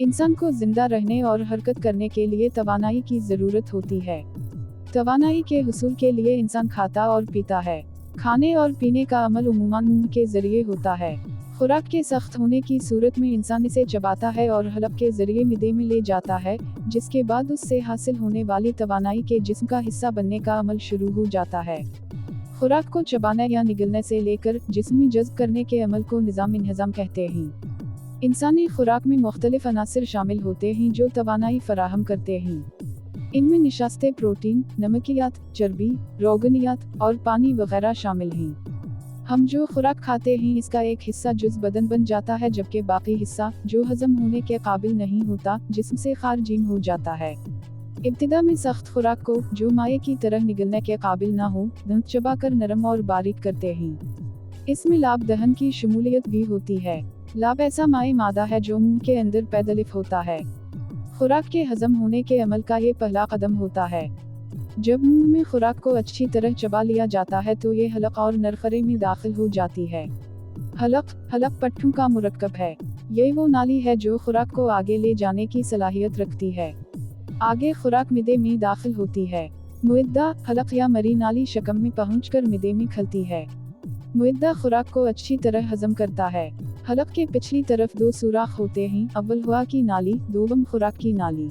इंसान को जिंदा रहने और हरकत करने के लिए तवानाई की ज़रूरत होती है। तवानाई के हुसूल के लिए इंसान खाता और पीता है। खाने और पीने का अमल उमूमन मुंह के ज़रिए होता है। खुराक के सख्त होने की सूरत में इंसान इसे चबाता है और हलक के ज़रिए मिदे में ले जाता है, जिसके बाद उससे हासिल होने वाली तवानाई के जिस्म का हिस्सा बनने का अमल शुरू हो जाता है। खुराक को चबाने या निगलने से लेकर जिस्म में जज़्ब करने के अमल को निज़ाम कहते हैं। इंसानी खुराक में मुख्तलिफ अनासिर शामिल होते हैं जो तवानाई फराहम करते हैं। इनमें निशास्ते प्रोटीन, नमकियात, चर्बी, रोगनियात और पानी वगैरह शामिल हैं। हम जो खुराक खाते हैं इसका एक हिस्सा जुज़ बदन बन जाता है, जबकि बाकी हिस्सा जो हजम होने के काबिल नहीं होता जिस्म से खारिज हो जाता है। इब्तिदा में सख्त खुराक को, जो माए की तरह निगलने के काबिल ना हो, दंत चबाकर नरम और बारीक करते हैं। इसमें लाभ दहन की शमूलियत भी होती है। लाभ ऐसा माए मादा है जो मुंह के अंदर पैदलिफ होता है। खुराक के हजम होने के अमल का ये पहला कदम होता है। जब मुंह में खुराक को अच्छी तरह चबा लिया जाता है तो ये हलक और नरखरे में दाखिल हो जाती है। हलक पट्टों का मुरक्कब है। ये वो नाली है जो खुराक को आगे ले जाने की सलाहियत रखती है। आगे खुराक मिदे में दाखिल होती है। मुइद्दा, हलक या मरी नाली शकम में पहुंचकर मिदे में खलती है। मुइद्दा खुराक को अच्छी तरह हजम करता है। हलक के पिछली तरफ दो सुराख होते हैं, अव्वल हवा की नाली, दोम खुराक की नाली।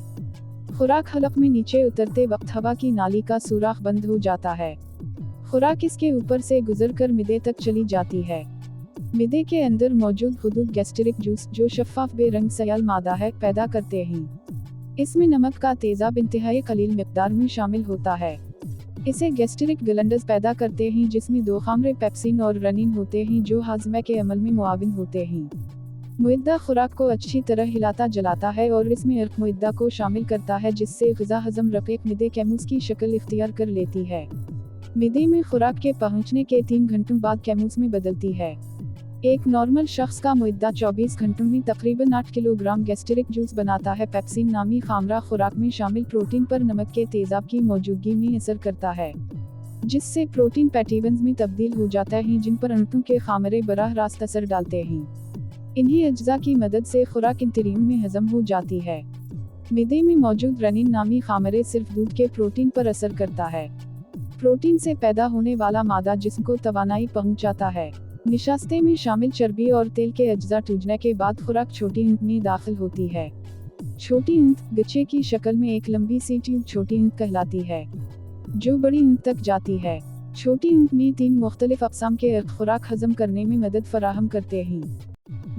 खुराक हलक में नीचे उतरते वक्त हवा की नाली का सुराख बंद हो जाता है। खुराक इसके ऊपर से गुजरकर मिदे तक चली जाती है। मिदे के अंदर मौजूद हुदूद गैस्ट्रिक जूस, जो शफ़ाफ बेरंग सयाल मादा है, पैदा करते हैं। इसमें नमक का तेजाब इंतहाई कलील मिक़दार में शामिल होता है। इसे गैस्ट्रिक ग्लैंड्स पैदा करते हैं, जिसमें दो खामरे पेप्सिन और रनिन होते हैं जो हाजमे के अमल में मुआविन होते हैं। मुइद्दा खुराक को अच्छी तरह हिलाता जलाता है और इसमें अर्क मुइद्दा को शामिल करता है, जिससे ग़िज़ा हजम रक़ीक़ मिदे कैमूस की शक्ल इख्तियार कर लेती है। मिदे में खुराक के पहुंचने के 3 घंटों बाद कैमूस में बदलती है। एक नॉर्मल शख्स का मुइद्दा 24 घंटों में तकरीबन 8 किलोग्राम गैस्ट्रिक जूस बनाता है। पेप्सिन नामी खामरा खुराक में शामिल प्रोटीन पर नमक के तेजाब की मौजूदगी में असर करता है, जिससे प्रोटीन पैटिवन्स में तब्दील हो जाता है, जिन पर अंतों के खामरे बराह रास्त असर डालते हैं। इन्हीं अज्जा की मदद से खुराक इंतरीम में हजम हो जाती है। मिदे में मौजूद रनिन नामी खामरे सिर्फ दूध के प्रोटीन पर असर करता है। प्रोटीन से पैदा होने वाला मादा जिस्म को तवानाई पहुंचाता है। निशास्ते में शामिल चर्बी और तेल के अज्जा टूटने के बाद खुराक छोटी ऊँट में दाखिल होती है। छोटी ऊँट गच्छे की शक्ल में एक लंबी सी ट्यूब छोटी ऊँट कहलाती है, जो बड़ी ऊँट तक जाती है। छोटी ऊँट में 3 मुख्तलिफ अक़साम के अर्क खुराक हजम करने में मदद फराहम करते हैं।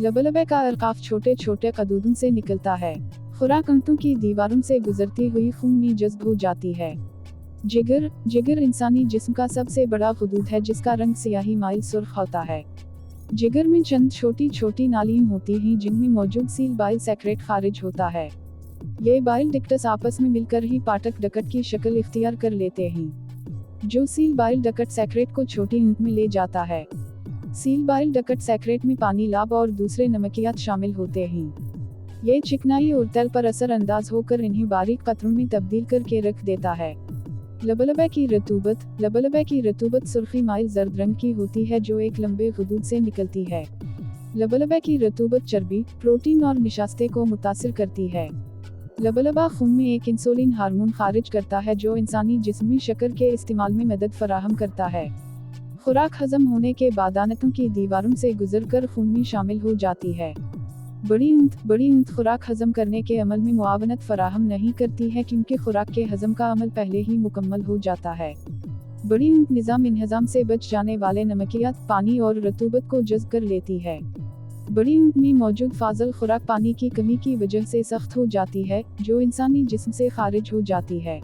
लबलबे का अर्काफ छोटे छोटे कदूदों से निकलता है। खुराक अंतों की दीवारों से गुजरती हुई खून में जज्ब हो जाती है। जिगर इंसानी जिस्म का सबसे बड़ा गुदूद है, जिसका रंग सियाही माइल सुर्ख होता है। जिगर में चंद छोटी छोटी नालियां होती हैं, जिनमें मौजूद सील बाइल सेक्रेट खारिज होता है। ये बाइल डक्ट्स आपस में मिलकर ही पाटक डकट की शक्ल इख्तियार कर लेते हैं, जो सील बाइल डकट सेक्रेट को छोटी ऊँट में ले जाता है। सील बाइल डकट सेक्रेट में पानी, लाब और दूसरे नमकियात शामिल होते हैं। ये चिकनाई और तल पर असर अंदाज होकर इन्हें बारीक कतरों में तब्दील करके रख देता है। लबलबे की रतूबत सुर्खी माइल जर्द रंग की होती है, जो एक लंबे गुदूद से निकलती है। लबलबे की रतूबत चर्बी, प्रोटीन और निशास्ते को मुतासिर करती है। लबलबा खून में एक इंसुलिन हार्मोन खारिज करता है, जो इंसानी जिस्म में शक्कर के इस्तेमाल में मदद फराहम करता है। खुराक हजम होने के बाद आंतों की दीवारों से गुजरकर खून में शामिल हो जाती है। बड़ी ऊँट खुराक हजम करने के अमल में मुआवनत फराहम नहीं करती है, क्योंकि खुराक के हजम का अमल पहले ही मुकम्मल हो जाता है। बड़ी ऊँट निज़ाम से बच जाने वाले नमकियात, पानी और रतूबत को जज़्ब कर लेती है। बड़ी ऊँट में मौजूद फाजल खुराक पानी की कमी की वजह से सख्त हो जाती है, जो इंसानी जिस्म से खारिज हो जाती है।